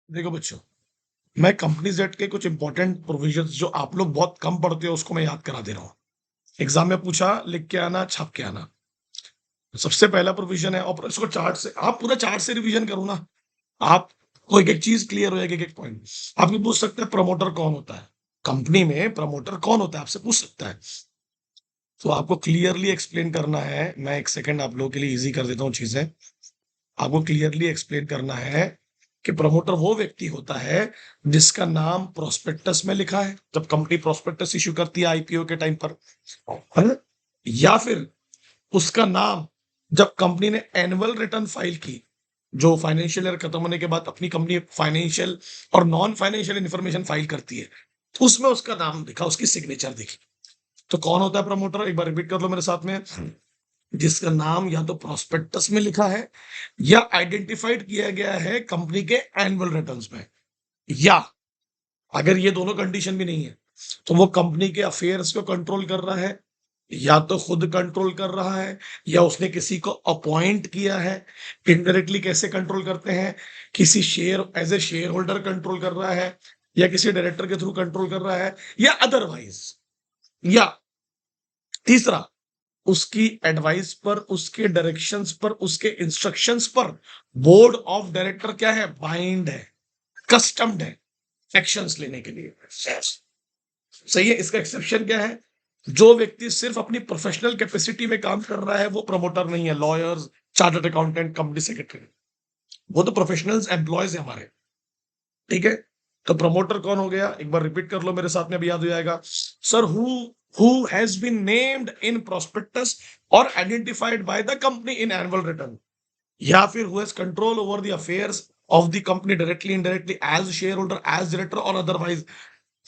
देखो बच्चों, मैं कंपनीज एक्ट के कुछ इंपॉर्टेंट प्रोविजंस जो आप लोग बहुत कम पढ़ते हो उसको मैं याद करा दे रहा हूँ। एग्जाम में पूछा, लिख के आना, छाप के आना। सबसे पहला प्रोविजन है, और इसको चार्ट से, आप पूरा चार्ट से रिवीजन करो ना। आपको एक एक चीज क्लियर हो जाएगी, एक एक पॉइंट। आप ये पूछ सकते हैं प्रमोटर कौन होता है, कंपनी में प्रमोटर कौन होता है, आपसे पूछ सकता है। तो आपको क्लियरली एक्सप्लेन करना है। मैं एक सेकंड आप लोगों के लिए इजी कर देता हूँ चीजें। आपको क्लियरली एक्सप्लेन करना है कि प्रमोटर वो व्यक्ति होता है जिसका नाम प्रोस्पेक्टस में लिखा है, जब कंपनी प्रोस्पेक्टस इश्यू करती है आईपीओ के टाइम पर, है ना? या फिर उसका नाम जब कंपनी ने एनुअल रिटर्न फाइल की, जो फाइनेंशियल ईयर खत्म होने के बाद अपनी कंपनी फाइनेंशियल और नॉन फाइनेंशियल इंफॉर्मेशन फाइल करती है, तो उसमें उसका नाम दिखा, उसकी सिग्नेचर दिखी। तो कौन होता है प्रमोटर? एक बार रिपीट कर लो मेरे साथ में। जिसका नाम या तो प्रोस्पेक्टस में लिखा है या आइडेंटिफाइड किया गया है कंपनी के एनुअल रिटर्न्स में, या अगर ये दोनों कंडीशन भी नहीं है तो वो कंपनी के अफेयर्स को कंट्रोल कर रहा है, या तो खुद कंट्रोल कर रहा है, या उसने किसी को अपॉइंट किया है। इनडायरेक्टली कैसे कंट्रोल करते हैं? किसी share, as a shareholder control कर रहा है, या किसी डायरेक्टर के थ्रू कंट्रोल कर रहा है, या अदरवाइज। या तीसरा, उसकी एडवाइस पर, उसके डायरेक्शंस पर, उसके इंस्ट्रक्शंस पर बोर्ड ऑफ डायरेक्टर क्या है? बाइंड है, कस्टम्ड है एक्शंस लेने के लिए। सही है। इसका एक्सेप्शन क्या है? जो व्यक्ति सिर्फ अपनी प्रोफेशनल कैपेसिटी में काम कर रहा है वो प्रमोटर नहीं है। Lawyers, chartered accountant, company secretary, वो तो प्रोफेशनल्स एम्प्लॉयज है हमारे। ठीक है। तो प्रमोटर कौन हो गया? एक बार रिपीट कर लो मेरे साथ में, अभी याद हो जाएगा। Sir, who has been named in prospectus और identified by the company in annual return, या फिर who has control over the affairs of the company directly, indirectly, as shareholder, as director और otherwise,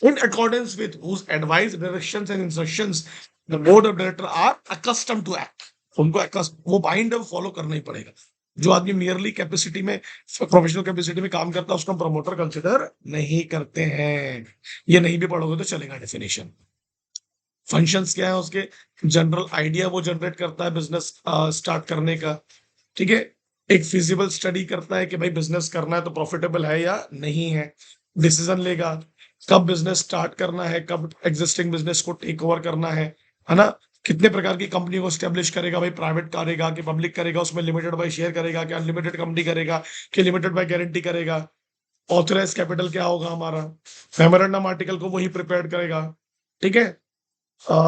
in accordance with whose advice, directions and instructions the board of director are accustomed to act। उनको वो bind है, वो follow करना ही पड़ेगा। जो आदमी merely capacity में, प्रोफेशनल कैपेसिटी में काम करता है उसको हम प्रमोटर कंसिडर नहीं करते हैं। ये नहीं भी पढ़ोगे तो चलेगा। डेफिनेशन, फंक्शंस क्या है उसके, जनरल आइडिया वो जनरेट करता है बिजनेस स्टार्ट करने का। ठीक है। एक फिजिबल स्टडी करता है कि भाई बिजनेस करना है तो प्रॉफिटेबल है या नहीं है। डिसीजन लेगा कब बिजनेस स्टार्ट करना है, कब एग्जिस्टिंग बिजनेस को टेक ओवर करना है ना? कितने प्रकार की कंपनी को स्टेब्लिश करेगा, भाई प्राइवेट करेगा कि पब्लिक करेगा, उसमें लिमिटेड बाय शेयर करेगा कि अनलिमिटेड कंपनी करेगा कि लिमिटेड बाय गारंटी करेगा, ऑथराइज कैपिटल क्या होगा हमारा, मेमोरेंडम आर्टिकल को वही प्रिपेयर करेगा। ठीक है।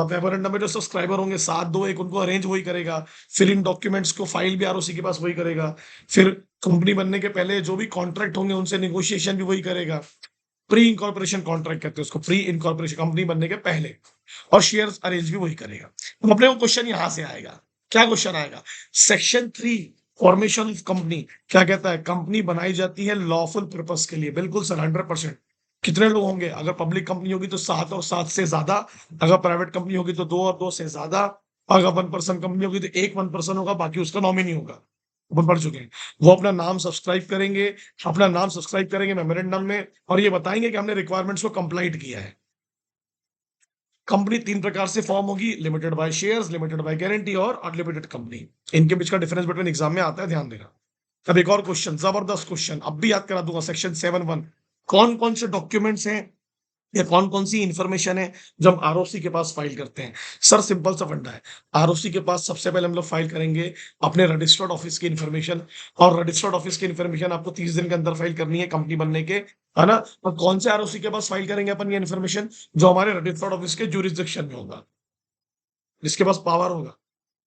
मेमोरेंडम में जो सब्सक्राइबर होंगे 721, उनको अरेंज वही करेगा। फिर इन डॉक्यूमेंट्स को फाइल भी आरओसी के पास वही करेगा। फिर कंपनी बनने के पहले जो भी कॉन्ट्रैक्ट होंगे उनसे निगोशिएशन भी वही करेगा। प्री इनकॉर्पोरेशन कॉन्ट्रैक्ट कहते हैं उसको, प्री इनकॉर्पोरेशन, कंपनी बनने के पहले। और शेयर अरेंज भी वही करेगा। तो अपने को क्वेश्चन यहां से आएगा। क्या क्वेश्चन आएगा? सेक्शन 3, फॉर्मेशन ऑफ कंपनी, क्या कहता है? कंपनी बनाई जाती है लॉफुल पर्पस के लिए। बिल्कुल सर, 100%। कितने लोग होंगे? अगर पब्लिक कंपनी होगी तो 7 और 7 से ज्यादा, अगर प्राइवेट कंपनी होगी तो 2 और 2 से ज्यादा, अगर 1 पर्सन कंपनी होगी तो 1 पर्सन होगा, बाकी उसका नॉमिनी होगा। अपन पढ़ चुके हैं। वो अपना नाम सब्सक्राइब करेंगे, मेमोरेंडम में, और ये बताएंगे कि हमने रिक्वायरमेंट्स को कंप्लाइट किया है। कंपनी 3 प्रकार से फॉर्म होगी: limited by shares, limited by guarantee और अनलिमिटेड कंपनी। इनके बीच का डिफरेंस बिटवीन एग्जाम में आता है, ध्यान देना। अब एक और क्वेश्चन, जबरदस्त क्वेश्चन, अब भी याद करा दूंगा। सेक्शन 7(1), कौन कौन से डॉक्यूमेंट्स हैं या कौन कौन सी इंफॉर्मेशन है जो हम आरओसी के पास फाइल करते हैं? सर सिंपल सा फंडा है। आरओसी के पास सबसे पहले हम लोग फाइल करेंगे अपने रजिस्टर्ड ऑफिस की इंफॉर्मेशन, और रजिस्टर्ड ऑफिस की इंफॉर्मेशन आपको 30 दिन के अंदर फाइल करनी है कंपनी बनने के, है ना? और कौन से आरओसी के पास फाइल करेंगे अपन ये इन्फॉर्मेशन? जो हमारे रजिस्टर्ड ऑफिस के जुरिस्डिक्शन में होगा, जिसके पास पावर होगा।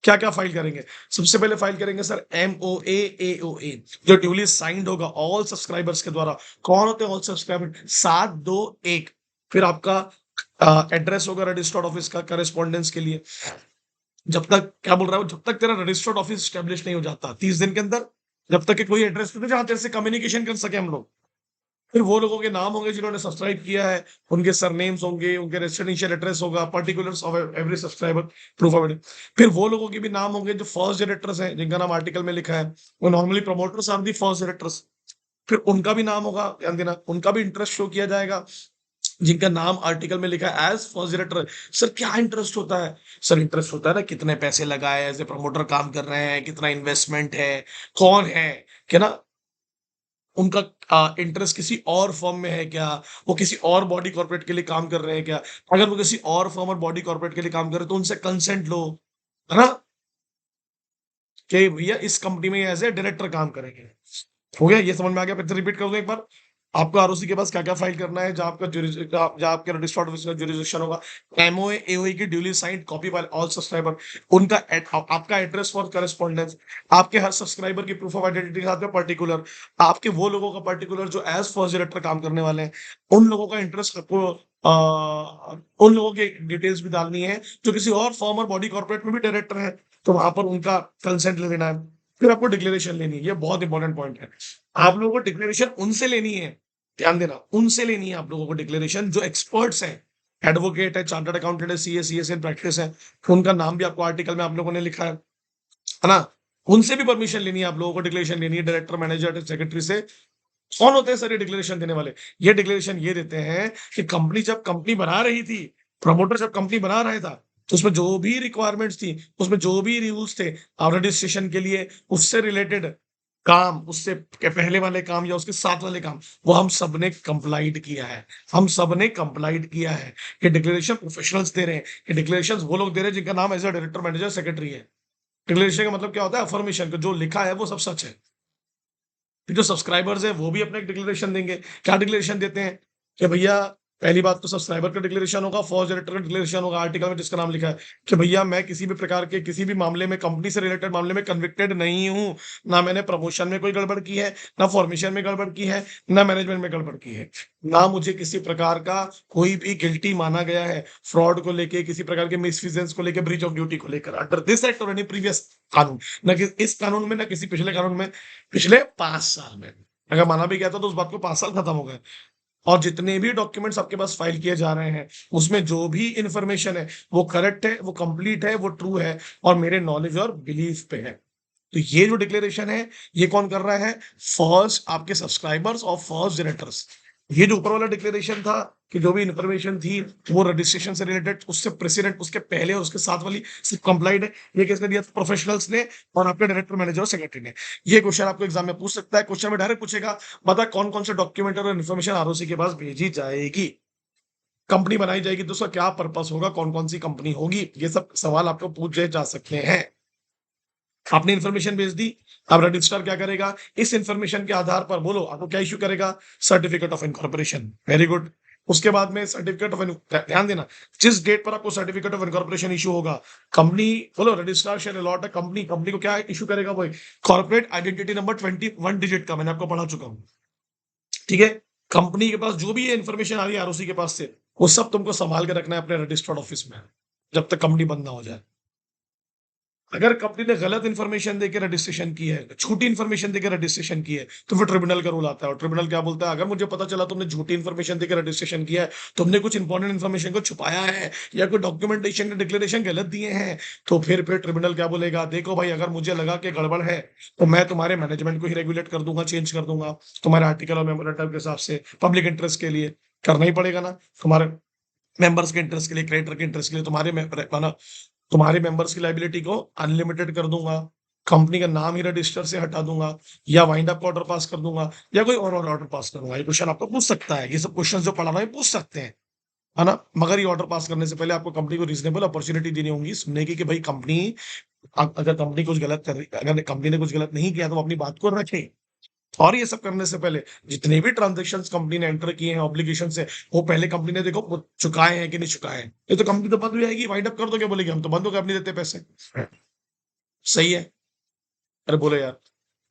क्या क्या फाइल करेंगे? सबसे पहले फाइल करेंगे सर MOA AOA, जो ड्यूली साइंड होगा ऑल सब्सक्राइबर्स के द्वारा। कौन होते हैं ऑल सब्सक्राइबर? 721। फिर आपका एड्रेस होगा रजिस्टर्ड ऑफिस का करेस्पॉन्डेंस के लिए। जब तक, क्या बोल रहा हूँ, जब तक तेरा रजिस्टर्ड ऑफिस स्टेब्लिश नहीं हो जाता 30 दिन के अंदर, जब तक कि कोई एड्रेस नहीं जहां तेरे से कम्युनिकेशन कर सके हम लोग। फिर वो लोगों के नाम होंगे जिन्होंने सब्सक्राइब किया है, उनके सरनेम्स होंगे, उनके रेसिडेंशियल एड्रेस होगा, particulars of every subscriber, proof of address. फिर वो लोगों के भी नाम होंगे जो फर्स्ट डायरेक्टर्स हैं, जिनका नाम आर्टिकल में लिखा है। वो normally promoters are the first directors. फिर उनका भी नाम होगा, ध्यान देना, उनका भी इंटरेस्ट शो किया जाएगा, जिनका नाम आर्टिकल में लिखा है एज फर्स्ट डायरेक्टर। सर क्या इंटरेस्ट होता है? सर इंटरेस्ट होता है ना, कितने पैसे लगाए, एज ए प्रमोटर काम कर रहे हैं, कितना इन्वेस्टमेंट है, कौन है, क्या ना? उनका इंटरेस्ट किसी और फर्म में है क्या? वो किसी और बॉडी कॉर्पोरेट के लिए काम कर रहे हैं क्या? अगर वो किसी और फर्म और बॉडी कॉर्पोरेट के लिए काम कर रहे हैं, तो उनसे कंसेंट लो, है ना? कि भैया इस कंपनी में एज़ ए डायरेक्टर काम करेंगे। हो गया? ये समझ में आ गया? फिर से रिपीट कर दूँ एक बार? आपको आरओसी के पास क्या-क्या फाइल करना है, जहाँ आपका जहाँ आपके रजिस्टर्ड ऑफिस का ज्यूरिसडिक्शन होगा। एमओए, एओई की duly signed copy bye all subscriber, उनका आपका एड्रेस फॉर कॉरेस्पोंडेंस, आपके हर सब्सक्राइबर की प्रूफ ऑफ आइडेंटिटी के साथ में पर्टिकुलर, आपके वो लोगों का पर्टिकुलर जो एज़ फर्स्ट डायरेक्टर काम करने वाले हैं, उन लोगों का इंटरेस्ट आपको उन लोगों की डिटेल्स भी डालनी है, जो किसी और फर्म और बॉडी कॉर्पोरेट में भी डायरेक्टर हैं, तो वहाँ पर उनका कंसेंट ले लेना है। फिर आपको डिक्लेरेशन लेनी है, ये बहुत इंपॉर्टेंट पॉइंट है। आप लोगों को डिक्लेरेशन उनसे लेनी है, ध्यान देना, उनसे लेनी है आप लोगों को डिक्लेरेशन जो एक्सपर्ट्स हैं, एडवोकेट है, चार्टर्ड अकाउंटेंट है, सीए, सीएस इन प्रैक्टिस है, उनका नाम भी आपको आर्टिकल में आप लोगों ने लिखा है ना? उनसे भी परमिशन लेनी है आप लोगों को, डिक्लेरेशन लेनी है डायरेक्टर, मैनेजर, सेक्रेटरी से। कौन होते हैं सर ये डिक्लेरेशन देने वाले? ये डिक्लेरेशन ये देते हैं कि कंपनी जब कंपनी बना रही थी, प्रमोटर जब कंपनी बना रहा था, तो उसमें जो भी रिक्वायरमेंट्स थी, उसमें जो भी रूल्स थे रजिस्ट्रेशन के लिए, उससे रिलेटेड काम, उससे पहले वाले काम या उसके साथ वाले काम, वो हम सबने कंप्लाइड किया है। हम सबने कंप्लाइड किया है। ये डिक्लेरेशन प्रोफेशनल्स दे रहे हैं। ये डिक्लेरेशन वो लोग दे रहे हैं जिनका नाम as a director, manager, secretary है। डिक्लेरेशन का मतलब क्या होता है? अफर्मेशन, जो लिखा है वो सब सच है। जो सब्सक्राइबर्स हैं वो भी अपना एक डिक्लेरेशन देंगे। क्या डिक्लेरेशन देते हैं? कि भैया पहली बात तो सब्सक्राइबर का डिक्लेरेशन होगा, फर्स्ट डायरेक्टर का डिक्लेरेशन होगा आर्टिकल में जिसका नाम लिखा है कि भैया मैं किसी भी प्रकार के किसी भी मामले में, कंपनी से रिलेटेड मामले में कन्विक्टेड नहीं हूँ। ना मैंने प्रमोशन में कोई गड़बड़ की है, ना फॉर्मेशन में गड़बड़ की है, ना मैनेजमेंट में गड़बड़ की है। ना मुझे किसी प्रकार का कोई भी गिल्टी माना गया है फ्रॉड को लेके, किसी प्रकार के मिसफिजेंस को लेके, ब्रीच ऑफ ड्यूटी को लेकर अंडर दिस एक्ट और एनी प्रीवियस कानून। ना कि इस कानून में, ना किसी पिछले कानून में, पिछले 5 साल में। अगर माना भी गया था तो उस बात को 5 साल खत्म हो गए। और जितने भी डॉक्यूमेंट्स आपके पास फाइल किए जा रहे हैं, उसमें जो भी इंफॉर्मेशन है, वो करेक्ट है, वो कंप्लीट है, वो ट्रू है और मेरे नॉलेज और बिलीफ पे है। तो ये जो डिक्लेरेशन है, ये कौन कर रहा है? फर्स्ट आपके सब्सक्राइबर्स और फर्स्ट डायरेक्टर्स। ये जो ऊपर वाला डिक्लेरेशन था कि जो भी इंफॉर्मेशन थी वो रजिस्ट्रेशन से रिलेटेड, उससे प्रेसिडेंट, उसके पहले और उसके साथ वाली सिर्फ कंप्लाइड है। ये किसने दिया? प्रोफेशनल्स ने और आपके डायरेक्टर, मैनेजर और सेक्रेटरी ने। ये क्वेश्चन आपको एग्जाम में पूछ सकता है। क्वेश्चन में डायरेक्ट पूछेगा, बता कौन कौन से डॉक्यूमेंट और इन्फॉर्मेशन आरओसी के पास भेजी जाएगी, कंपनी बनाई जाएगी तो उसका क्या पर्पस होगा, कौन कौन सी कंपनी होगी, ये सब सवाल आपको पूछे जा सकते हैं। आपने इन्फॉर्मेशन भेज दी, अब रजिस्ट्रार क्या करेगा? इस इन्फॉर्मेशन के आधार पर बोलो आपको क्या इश्यू करेगा? Certificate of incorporation. Very good. उसके बाद में सर्टिफिकेट ऑफ, ध्यान देना, जिस डेट पर आपको सर्टिफिकेट ऑफ इनकॉर्पोरेशन इशू होगा, कंपनी, बोलो registrar shall allot a company, company को क्या इशू करेगा? वो कॉर्पोरेट आइडेंटिटी नंबर 21 डिजिट का, मैंने आपको पढ़ा चुका हूं। ठीक है? कंपनी के पास जो भी इन्फॉर्मेशन आ रही है आरओसी के पास से, वो सब तुमको संभाल के रखना है अपने रजिस्टर्ड ऑफिस में, जब तक कंपनी बंद ना हो जाए। अगर कंपनी ने गलत इन्फॉर्मेशन देकर रजिस्ट्रेशन की है, झूठी इन्फॉर्मेशन देकर रजिस्ट्रेशन की है, तो फिर ट्रिब्यूनल का रूल आता है। और ट्रिब्यूनल क्या बोलता है? अगर मुझे पता चला तुमने झूठी इन्फॉर्मेशन देकर रजिस्ट्रेशन किया है, तुमने कुछ इंपॉर्टेंट इन्फॉर्मेशन को छुपाया है या कोई डॉक्यूमेंटेशन या डिक्लेरेशन गलत दिए हैं, तो फिर ट्रिब्यूनल क्या बोलेगा? देखो भाई, अगर मुझे लगा कि गड़बड़ है, तो मैं तुम्हारे मैनेजमेंट को ही रेगुलेट कर दूंगा, चेंज कर दूंगा, तुम्हारे आर्टिकल और मेमोरेंडम के हिसाब से, पब्लिक इंटरेस्ट के लिए करना ही पड़ेगा ना, तुम्हारे मेंबर्स के इंटरेस्ट के लिए, क्रेडिटर के इंटरेस्ट के लिए, तुम्हारे मेंबर्स की लाइबिलिटी को अनलिमिटेड कर दूंगा, कंपनी का नाम ही रजिस्टर से हटा दूंगा, या वाइंड अप ऑर्डर पास कर दूंगा, या कोई और ऑर्डर पास करूंगा। ये क्वेश्चन आपको पूछ सकता है। ये सब क्वेश्चन जो पढ़ा रहा है पूछ सकते हैं, है ना? मगर ये ऑर्डर पास करने से पहले आपको कंपनी को रीजनेबल अपॉर्चुनिटी देनी होगी सुनने की कि भाई कंपनी, अगर कंपनी कुछ गलत कर रही, अगर कंपनी ने कुछ गलत नहीं किया तो वो अपनी बात को रखे। और ये सब करने से पहले जितने भी ट्रांजेक्शंस कंपनी ने एंटर किए हैं ऑब्लिगेशन से, वो पहले कंपनी ने देखो वो चुकाए हैं कि नहीं चुकाए हैं। ये तो कंपनी तो बंद हो जाएगी, वाइंड अप कर दो, क्या बोलेगी? हम तो बंद हो गए, अपनी देते पैसे। सही है? अरे बोले यार,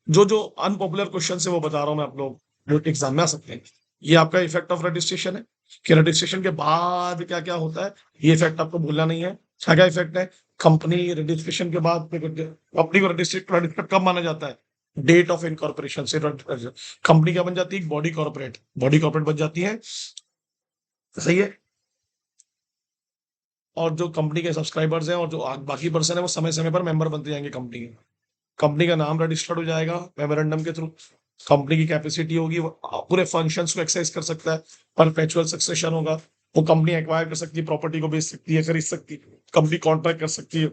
जो जो अनपॉपुलर क्वेश्चन है वो बता रहा हूँ मैं, आप लोग जो एग्जाम में आ सकते हैं। ये आपका इफेक्ट ऑफ रजिस्ट्रेशन है कि रजिस्ट्रेशन के बाद क्या क्या होता है, ये इफेक्ट आपको भूलना नहीं है। क्या क्या इफेक्ट है? कंपनी रजिस्ट्रेशन के बाद कंपनी को रजिस्टर्ड कब माना जाता है? डेट ऑफ इनकॉर्पोरेशन से कंपनी क्या बन जाती है? बॉडी कॉर्पोरेट, बॉडी कॉर्पोरेट बन जाती है। सही है? और जो कंपनी के सब्सक्राइबर्स हैं और जो बाकी पर्सन है, वो समय समय पर मेंबर बनते जाएंगे कंपनी के। कंपनी का नाम रजिस्टर्ड हो जाएगा मेमोरेंडम के थ्रू। कंपनी की कैपेसिटी होगी, वो पूरे फंक्शंस को एक्सरसाइज कर सकता है। परपेचुअल सक्सेशन होगा, वो कंपनी एक्वायर कर सकती है, प्रॉपर्टी को बेच सकती है, खरीद सकती है, कंपनी कॉन्ट्रैक्ट कर सकती है,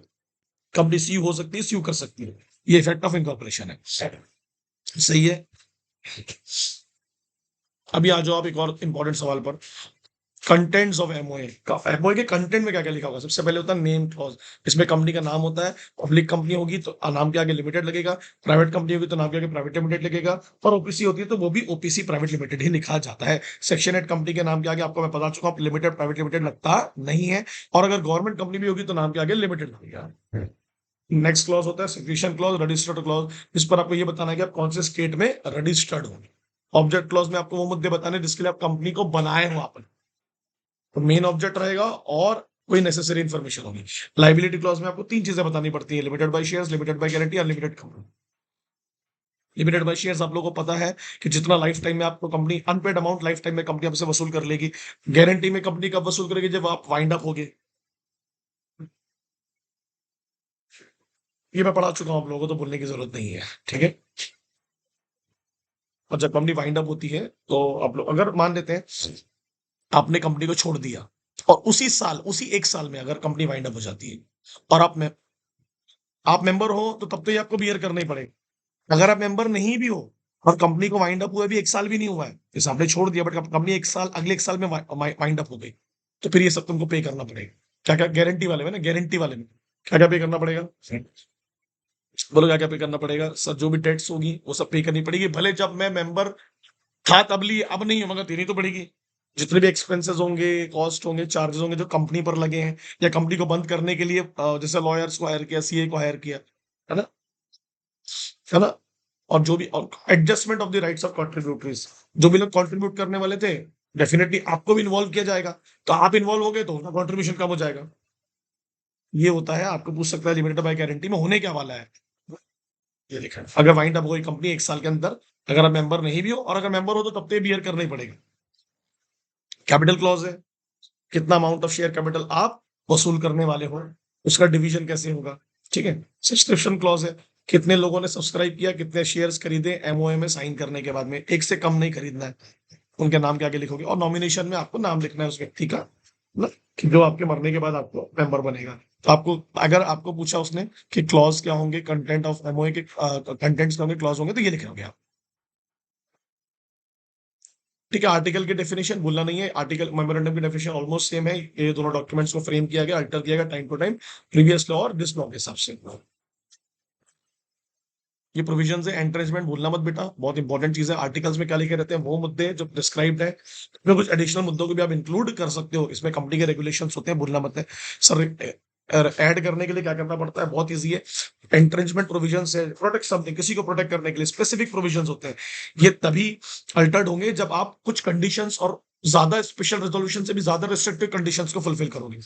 कंपनी सीयू हो सकती है, सीयू कर सकती है। ये इफेक्ट ऑफ इनकॉर्पोरेशन है। सही है? अभी आ जाओ आप एक और इंपॉर्टेंट सवाल पर, कंटेंट्स ऑफ एमओए का। एमओए के कंटेंट में क्या क्या लिखा होगा? सबसे पहले होता है नेम क्लॉज। इसमें कंपनी का नाम होता है। पब्लिक कंपनी होगी तो नाम के आगे लिमिटेड लगेगा। प्राइवेट कंपनी होगी तो नाम के आगे प्राइवेट लिमिटेड लगेगा। और ओपीसी होती है तो वो भी ओपीसी प्राइवेट लिमिटेड ही लिखा जाता है। सेक्शन 8 कंपनी के नाम के आगे आपको मैं बता चुका हूँ, लिमिटेड प्राइवेट लिमिटेड लगता नहीं है। और अगर गवर्नमेंट कंपनी भी होगी तो नाम के आगे लिमिटेड लगेगा। नेक्स्ट क्लॉज होता है सिक्रीशन क्लॉज, रजिस्टर्ड क्लॉज। इस पर आपको ये बताना है कि आप कौन से स्टेट में रजिस्टर्ड हो। ऑब्जेक्ट क्लॉज में आपको वो मुद्दे बताने जिसके लिए आप कंपनी को बनाए हो आपने, तो मेन ऑब्जेक्ट रहेगा और कोई नेसेसरी इंफॉर्मेशन होगी। लाइबिलिटी क्लॉज में आपको 3 चीजें बतानी पड़ती है, limited by shares, limited by guarantee, unlimited company. Limited by shares आप लोगों को पता है कि जितना लाइफ टाइम में आपको company unpaid amount lifetime में कंपनी आपसे वसूल कर लेगी। गारंटी में कंपनी कब वसूल करेगी? जब आप वाइंड अप होगे। ये मैं पढ़ा चुका हूं आप लोगों को, तो बोलने की जरूरत नहीं है, ठीक है। और जब कंपनी वाइंड अप होती है तो आप लोग अगर मान लेते हैं आपने कंपनी को छोड़ दिया और उसी साल, उसी 1 साल में अगर कंपनी वाइंड अप हो जाती है और आप मेंबर हो तो तब तो ये आपको बियर करना ही पड़ेगा। अगर आप मेंबर नहीं भी हो और कंपनी को वाइंड अप हुए भी 1 साल भी नहीं हुआ है, जैसे आपने छोड़ दिया बट कंपनी 1 साल, अगले 1 साल में वाइंड अप हो गई, तो फिर ये सब तुमको पे करना पड़ेगा। क्या क्या? गारंटी वाले में ना, गारंटी वाले में क्या क्या पे करना पड़ेगा? बोलो क्या क्या पे करना पड़ेगा सर? जो भी टैक्स होगी वो सब पे करनी पड़ेगी। भले जब मैं मेंबर था तब ली, अब नहीं है मगर देनी तो पड़ेगी। जितने भी एक्सपेंसेस होंगे, कॉस्ट होंगे, चार्जेस होंगे जो कंपनी पर लगे हैं, या कंपनी को बंद करने के लिए जैसे लॉयर्स को हायर किया, सीए को हायर किया, है ना, है ना। और जो भी adjustment of the rights of contributories, जो भी लोग कॉन्ट्रीब्यूट करने वाले थे, डेफिनेटली आपको भी इन्वॉल्व किया जाएगा। तो आप इन्वॉल्व हो गए तो उनका कॉन्ट्रीब्यूशन कम हो जाएगा। ये होता है। आपको पूछ सकता है लिमिटेड बाय गारंटी में होने क्या वाला है। ये देखा, अगर वाइंड अप हो गई कंपनी 1 साल के अंदर, अगर आप मेंबर नहीं भी हो, और अगर मेंबर हो तो तब तो बियर करना ही पड़ेगा। कैपिटल क्लॉज है, कितना अमाउंट ऑफ शेयर कैपिटल आप वसूल करने वाले हो, उसका डिवीजन कैसे होगा, ठीक है। सब्सक्रिप्शन क्लॉज है, कितने लोगों ने सब्सक्राइब किया, कितने शेयर्स खरीदे एमओए में साइन करने के बाद में, एक से कम नहीं खरीदना है, उनके नाम के आगे लिखोगे। और नॉमिनेशन में आपको नाम लिखना है उस व्यक्ति का, ना, कि जो आपके मरने के बाद आपको मेंबर बनेगा। तो आपको, अगर आपको पूछा उसने कि क्लॉज क्या होंगे, कंटेंट ऑफ एमओए के कंटेंट्स क्या होंगे, क्लॉज होंगे, तो ये लिखे होंगे आप, ठीक है। आर्टिकल की डेफिनेशन भूलना नहीं है। आर्टिकल मेमोरेंडम की डेफिनेशन ऑलमोस्ट सेम है। ये दोनों डॉक्यूमेंट्स को फ्रेम किया गया, अल्टर किया गया time to time, previous law और दिस लॉ के हिसाब से। ये प्रोविजन है, एंट्रेंचमेंट भूलना मत बेटा, बहुत इंपॉर्टेंट चीज है। आर्टिकल्स में क्या लिखे रहते हैं वो मुद्दे जो डिस्क्राइब्ड है, इसमें कुछ एडिशनल मुद्दों को भी आप इंक्लूड कर सकते हो। इसमें कंपनी के रेगुलेशंस होते हैं, भूलना मत है सर। ऐड करने के लिए क्या करना पड़ता है? बहुत इजी है। एंट्रेंचमेंट प्रोविजन से प्रोटेक्ट समथिंग, किसी को प्रोटेक्ट करने के लिए स्पेसिफिक प्रोविजंस होते हैं। ये तभी अल्टर्ड होंगे जब आप कुछ कंडीशंस और ज्यादा स्पेशल रेजोल्यूशन से भी ज्यादा रिस्ट्रिक्टिव कंडीशंस को फुलफिल करोगे,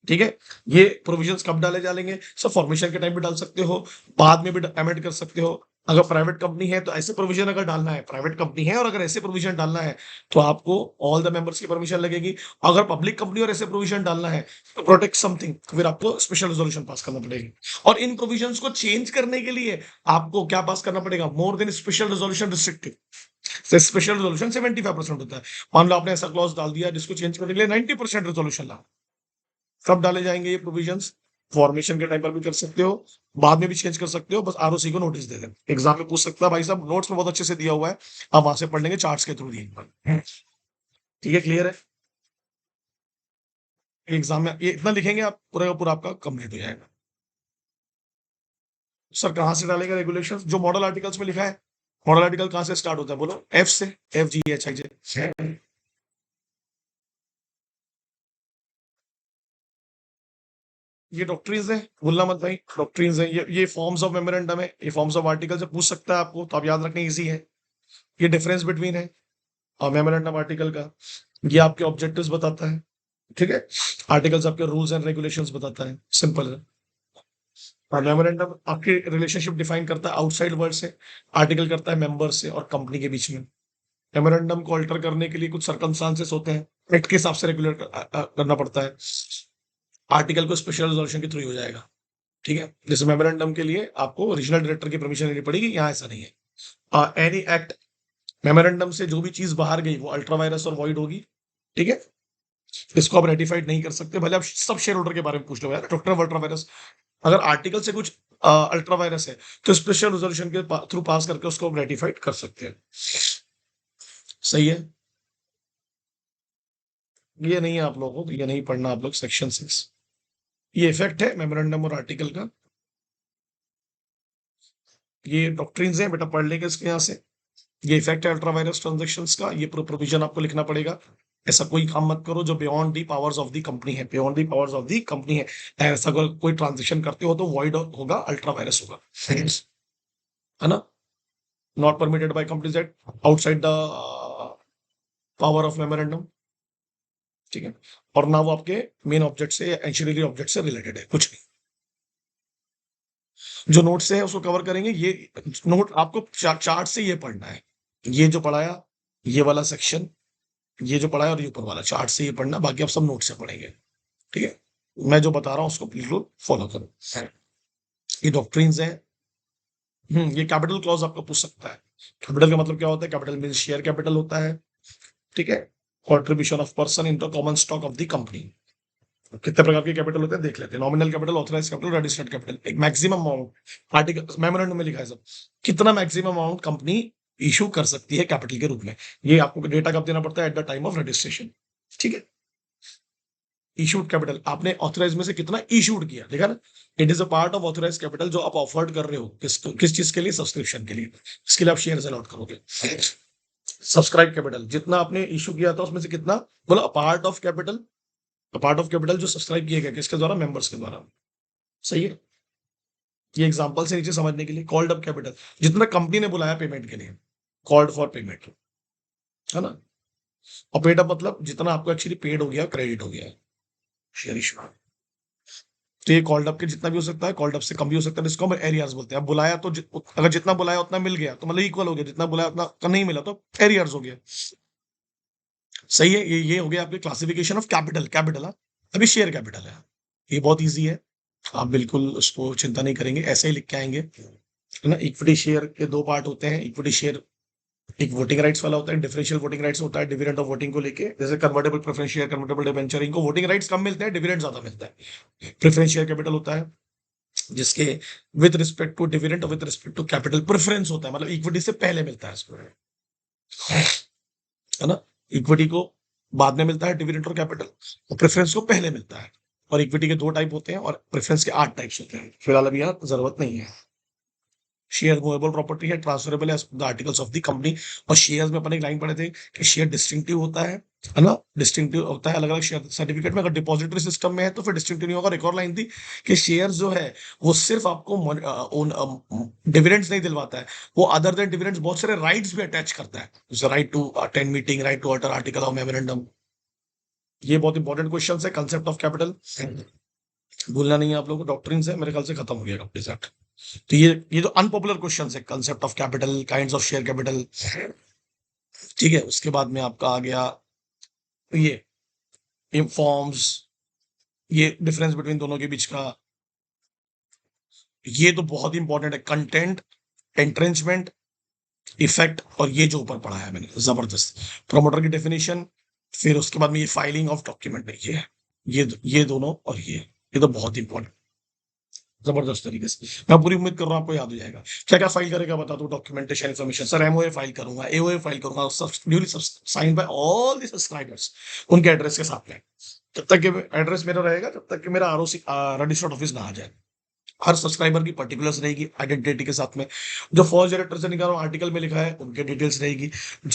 ठीक है। ये प्रोविजंस कब डाले जाएंगे? सब फॉर्मेशन के टाइम भी डाल सकते हो, बाद में भी अमेंड कर सकते हो। अगर प्राइवेट कंपनी है तो ऐसे प्रोविजन अगर डालना है, प्राइवेट कंपनी है और अगर ऐसे प्रोविजन डालना है तो आपको ऑल द मेंबर्स की परमिशन लगेगी। अगर पब्लिक कंपनी और ऐसे प्रोविजन डालना है तो प्रोटेक्ट समथिंग, फिर आपको स्पेशल रेजोल्यूशन पास करना पड़ेगी। और इन प्रोविजंस को चेंज करने के लिए आपको क्या पास करना पड़ेगा? More than special resolution restrictive. Special resolution 75% होता है। मान लो आपने ऐसा क्लॉज डाल दिया जिसको चेंज करने के लिए 90% रेजोल्यूशन ला, कब डाले जाएंगे ये प्रोविजंस? फॉर्मेशन के टाइम पर भी कर सकते हो, बाद में भी चेंज कर सकते हो, बस आरओसी को नोटिस दे दें। एग्जाम में पूछ सकता है भाई साहब नोट्स में बहुत अच्छे से दिया हुआ है, आप वहां से पढ़ लेंगे, चार्ट्स के थ्रू दिए, ठीक है, क्लियर है। एग्जाम में ये इतना लिखेंगे आप, पूरा का पूरा आपका कंप्लीट हो जाएगा। सर कहाँ से डालेगा रेगुलेशन? जो मॉडल आर्टिकल्स में लिखा है। मॉडल आर्टिकल कहाँ से स्टार्ट होता है बोलो? एफ से, एफ जी एच आई जे। ये डॉक्ट्रिन्स है, भूलना मत भाई, डॉक्ट्रिन्स है। ये फॉर्म्स ऑफ मेमोरेंडम है, ये फॉर्म्स ऑफ आर्टिकल से पूछ सकता है आपको, तो आप याद रखने इजी है। ये डिफरेंस बिटवीन है और मेमोरेंडम आर्टिकल का, ये आपके ऑब्जेक्टिव्स बताता है, ठीक है। आर्टिकल्स आपके रूल्स एंड रेगुलेशंस बताता है, सिंपल है। और मेमोरेंडम आपके रिलेशनशिप डिफाइन करता है आउटसाइड वर्ल्ड से, आर्टिकल करता है मेंबर से और कंपनी के बीच में। मेमोरेंडम को अल्टर करने के लिए कुछ सर्कमस्टांसेस होते हैं, एक्ट के हिसाब से रेगुलेट करना पड़ता है। आर्टिकल को स्पेशल रिजोल्यूशन के थ्रू हो जाएगा, ठीक है। जैसे मेमोरेंडम के लिए आपको रीजनल डायरेक्टर की परमिशन लेनी पड़ेगी, यहाँ ऐसा नहीं है। एनी एक्ट, मेमोरेंडम से जो भी चीज बाहर गई वो अल्ट्रा वायरस और वॉइड होगी, ठीक है। इसको आप रेटिफाइड नहीं कर सकते, भले आप सब शेयर होल्डर के बारे में पूछ लो यार, डॉक्टर अल्ट्रा वायरस। अगर आर्टिकल से कुछ अल्ट्रा वायरस है, तो स्पेशल रेजोल्यूशन के थ्रू पास करके उसको रेटिफाइड कर सकते हैं। सही है। ये नहीं है आप लोगों को, ये नहीं पढ़ना आप लोग, सेक्शन 6 ये इफेक्ट है मेमोरेंडम और आर्टिकल का। ये डॉक्ट्रिन्स है बेटा, पढ़ लेंगे इसके यहाँ से। ये इफेक्ट है अल्ट्रा वायरस ट्रांजेक्शंस का, ये प्रोविजन आपको लिखना पड़ेगा। ऐसा कोई काम मत करो जो beyond the powers of the company है, beyond the powers of the company है। ऐसा अगर कोई ट्रांजेक्शन करते हो तो वॉइड होगा, अल्ट्रा वायरस होगा, है ना। Not permitted by companies act, outside the power of memorandum, ठीक है। और ना वो आपके मेन ऑब्जेक्ट से या एंशियरी ऑब्जेक्ट से रिलेटेड है, कुछ नहीं। जो नोट से है उसको कवर करेंगे। ये नोट आपको चार्ट से ये पढ़ना है, ये जो पढ़ाया, ये वाला सेक्शन, ये जो पढ़ाया, और ये ऊपर वाला चार्ट से ये पढ़ना, बाकी आप सब नोट से पढ़ेंगे, ठीक है। मैं जो बता रहा हूँ उसको बिल्कुल फॉलो करो। ये डॉक्ट्रिन्स है। ये कैपिटल क्लॉज आपको पूछ सकता है। कैपिटल का मतलब क्या होता है? कैपिटल मीन शेयर कैपिटल होता है, ठीक है। Contribution of person into common stock of the company. कितने प्रकार के कैपिटल होते हैं देख लेते हैं। Nominal capital, authorise capital, registered capital. एक मैक्सिमम अमाउंट आर्टिकल मेमोरेंडम में लिखा है सब, कितना मैक्सिमम अमाउंट कंपनी इशू कर सकती है कैपिटल के रूप में। ये आपको डेटा कब देना पड़ता है? At the time of registration, ठीक है। इशूड कैपिटल आपने ऑथराइज में से कितना इशूड किया, देखा ना। It is a part of authorise capital जो आप ऑफर्ड कर रहे हो, किस चीज के लिए? सब्सक्रिप्शन के लिए। इसके लिए आप शेयर अलॉट करोगे। सब्सक्राइब कैपिटल जितना आपने इशू किया था उसमें से कितना, बोला part of capital. Part of capital जो सब्सक्राइब किया गया किसके द्वारा? मेंबर्स के द्वारा। सही है। ये एग्जांपल से नीचे समझने के लिए, कॉल्ड अप कैपिटल जितना कंपनी ने बुलाया पेमेंट के लिए, कॉल्ड फॉर पेमेंट, है ना। और पेड अप मतलब जितना आपको एक्चुअली पेड हो गया, क्रेडिट हो गया शेयर इशू। तो ये कॉल्ड अप के जितना भी हो सकता है, कॉल्ड अप से कम भी हो सकता है, जिसको हम एरियर्स बोलते हैं। अब बुलाया तो अगर जितना बुलाया उतना मिल गया तो मतलब इक्वल हो गया, जितना बुलाया उतना नहीं मिला तो एरियर्स हो गया। सही है। ये हो गया आपके क्लासिफिकेशन ऑफ कैपिटल। कैपिटल अभी शेयर कैपिटल है, ये बहुत इजी है, आप बिल्कुल उसको चिंता नहीं करेंगे, ऐसे ही लिख के आएंगे, है ना। इक्विटी शेयर के दो पार्ट होते हैं। इक्विटी शेयर एक वोटिंग राइट्स वाला होता है, डिफरेंशियल वोटिंग राइट्स होता है डिविडेंड ऑफ वोटिंग को लेके। जैसे convertible preference share, convertible debenture, इनको वोटिंग राइट्स कम मिलते हैं, डिविडेंड ज्यादा मिलता है। प्रेफरेंस शेयर कैपिटल होता है जिसके विद रिस्पेक्ट टू डिविडेंड और with respect to capital preference होता है, मतलब इक्विटी से पहले मिलता है इसको, है ना। इक्विटी को बाद में मिलता है डिविडेंड और कैपिटल, और प्रेफरेंस को पहले मिलता है। और इक्विटी के 2 टाइप होते हैं और प्रेफरेंस के 8 टाइप्स होते हैं। फिलहाल अभी यहाँ जरूरत नहीं है। शेयर मूवेबल प्रॉपर्टी है, ट्रांसफरेबल है the articles of the company. और शेयर्स में अपन एक लाइन पढ़े थे कि शेयर डिस्टिंक्टिव होता है ना। डिस्टिंक्टिव होता है अलग अलग शेयर सर्टिफिकेट में। अगर डिपॉजिटरी सिस्टम में है तो फिर डिस्टिंक्टिव नहीं होगा। एक और लाइन थी कि शेयर जो है वो सिर्फ आपको डिविडेंड्स नहीं दिलवाता है, वो अदर देन डिविडेंड्स बहुत सारे राइट्स भी अटैच करता है, जैसे right to attend meeting, right to order article of memorandum. ये बहुत इंपॉर्टेंट क्वेश्चन है। कंसेप्ट ऑफ कैपिटल भूलना नहीं है आप लोगों को। डॉक्ट्रिन से मेरे ख्याल से खत्म हो गया कंप्लीट। तो ये जो अनपॉपुलर क्वेश्चन है, concept of capital, kinds of share capital, ठीक है। उसके बाद में आपका आ गया ये फॉर्म्स, ये डिफरेंस बिटवीन दोनों के बीच का। ये तो बहुत इंपॉर्टेंट है, कंटेंट, एंट्रेंचमेंट, इफेक्ट, और ये जो ऊपर पढ़ा है मैंने जबरदस्त, प्रमोटर की डेफिनेशन। फिर उसके बाद में ये फाइलिंग ऑफ डॉक्यूमेंट, ये दोनों, और ये तो बहुत इंपॉर्टेंट, जबरदस्त तरीके से। मैं पूरी उम्मीद कर रहा हूँ आपको याद हो जाएगा। क्या क्या फाइल करेगा बता दो? Documentation information, sir MOA file करूंगा, एओए फाइल करूंगा, duly sign by all the subscribers, उनके एड्रेस के साथ में। जब तक कि एड्रेस मेरा रहेगा तब तक कि मेरा आरओसी रजिस्टर्ड ऑफिस ना आ जाए। हर सब्सक्राइबर की पर्टिकुलर्स रहेगी आइडेंटिटी के साथ में। जो फर्स्ट डायरेक्टर से निकालो आर्टिकल में लिखा है उनके डिटेल्स रहेगी।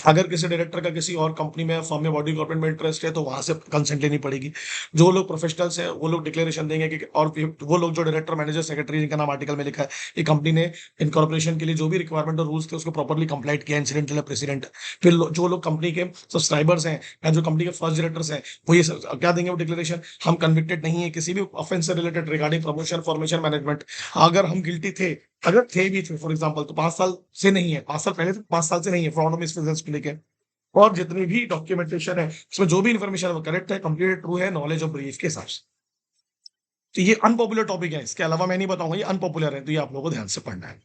अगर किसी डायरेक्टर का किसी और कंपनी में, फर्म में, बॉडी गवर्नमेंट में इंटरेस्ट है तो वहां से कंसेंट लेनी पड़ेगी। जो लोग प्रोफेशनल्स हैं वो लोग डिक्लेरेशन देंगे कि, और वो लोग जो डायरेक्टर, मैनेजर, सेक्रेटरी जिनका नाम आर्टिकल में लिखा है, ये कंपनी ने इनकॉर्पोरेशन के लिए जो भी रिक्वायरमेंट और रूल्स थे उसको प्रॉपरली कंप्लाइट किया, इंसिडेंटल प्रेसिडेंट। फिर जो लोग कंपनी के सब्सक्राइबर्स हैं या जो कंपनी के फर्स्ट डायरेक्टर्स हैं, वो ये क्या देंगे? वो डिक्लेरेशन, हम कन्विक्टेड नहीं है किसी भी ऑफेंस से related regarding promotion, formation, management. अगर हम गिल्टी थे, अगर थे भी थे फॉर एग्जांपल, तो 5 साल से नहीं है, 5 साल पहले से, 5 साल से नहीं है, फ्रॉड मिसफिजेंस को लेके। और जितनी भी डॉक्यूमेंटेशन है उसमें जो भी इन्फॉर्मेशन है वो करेक्ट है, कंप्लीट, ट्रू है, नॉलेज ऑफ ब्रीफ के हिसाब से। तो ये अनपॉपुलर टॉपिक है, इसके अलावा मैं नहीं बताऊंगा, ये अनपॉपुलर है, तो ये आप लोगों को ध्यान से पढ़ना है।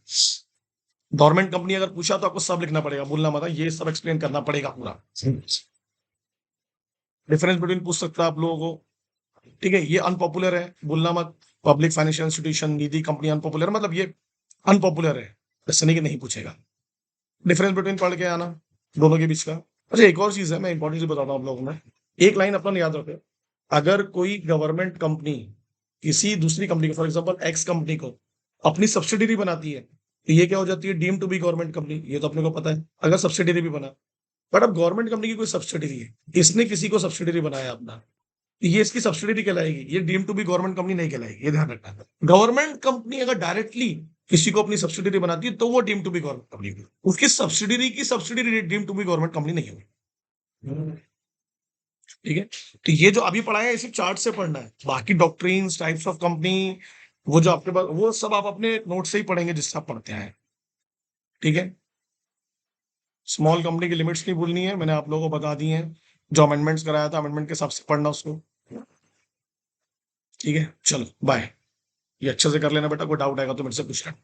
गवर्नमेंट कंपनी अगर पूछा तो आपको सब लिखना पड़ेगा, बोलना मत, ये सब एक्सप्लेन करना पड़ेगा पूरा। डिफरेंस बिटवीन पूछ सकता है आप लोगों को, ठीक है। ये अनपॉपुलर है, बोलना मत। पब्लिक फाइनेंशियल इंस्टीट्यूशन, निधि कंपनी अनपॉपुलर, मतलब ये अनपॉपुलर है, ऐसा नहीं कि नहीं पूछेगा। डिफरेंस बिटवीन पढ़ के आना दोनों के बीच का। अच्छा, एक और चीज है, मैं इंपॉर्टेंट चीज बताता हूँ आप लोगों में। एक लाइन अपन याद रखें, अगर कोई गवर्नमेंट कंपनी किसी दूसरी कंपनी को, फॉर एग्जांपल एक्स कंपनी को अपनी सब्सिडरी बनाती है, तो ये क्या हो जाती है, deem to be government company, ये तो अपने को पता है अगर सब्सिडरी भी बना। बट अब गवर्नमेंट कंपनी की कोई सब्सिडरी है, इसने किसी को सब्सिडरी बनाया अपना, तो ये इसकी सब्सिडरी कहलाएगी, ये deem to be government company नहीं कहलाएगी, ये ध्यान रखना। गवर्नमेंट कंपनी अगर डायरेक्टली किसी को अपनी सब्सिडरी बनाती है तो वो deem to be government company होगी, उसकी सब्सिडरी की subsidiary deem to be government company नहीं होगी। ठीक है, तो ये जो अभी पढ़ा है इसे चार्ट से पढ़ना है, बाकी डॉक्ट्रिन्स, टाइप्स ऑफ कंपनी, वो जो आपके पास, वो सब आप अपने नोट से ही पढ़ेंगे जिससे आप पढ़ते हैं। ठीक है, स्मॉल कंपनी की लिमिट्स नहीं भूलनी है, मैंने आप लोगों को बता दी है। जो अमेंडमेंट्स कराया था, अमेंडमेंट के हिसाब से पढ़ना उसको। ठीक है, चलो बाय। ये अच्छे से कर लेना बेटा, कोई डाउट आएगा तो मेरे से पूछ लेना।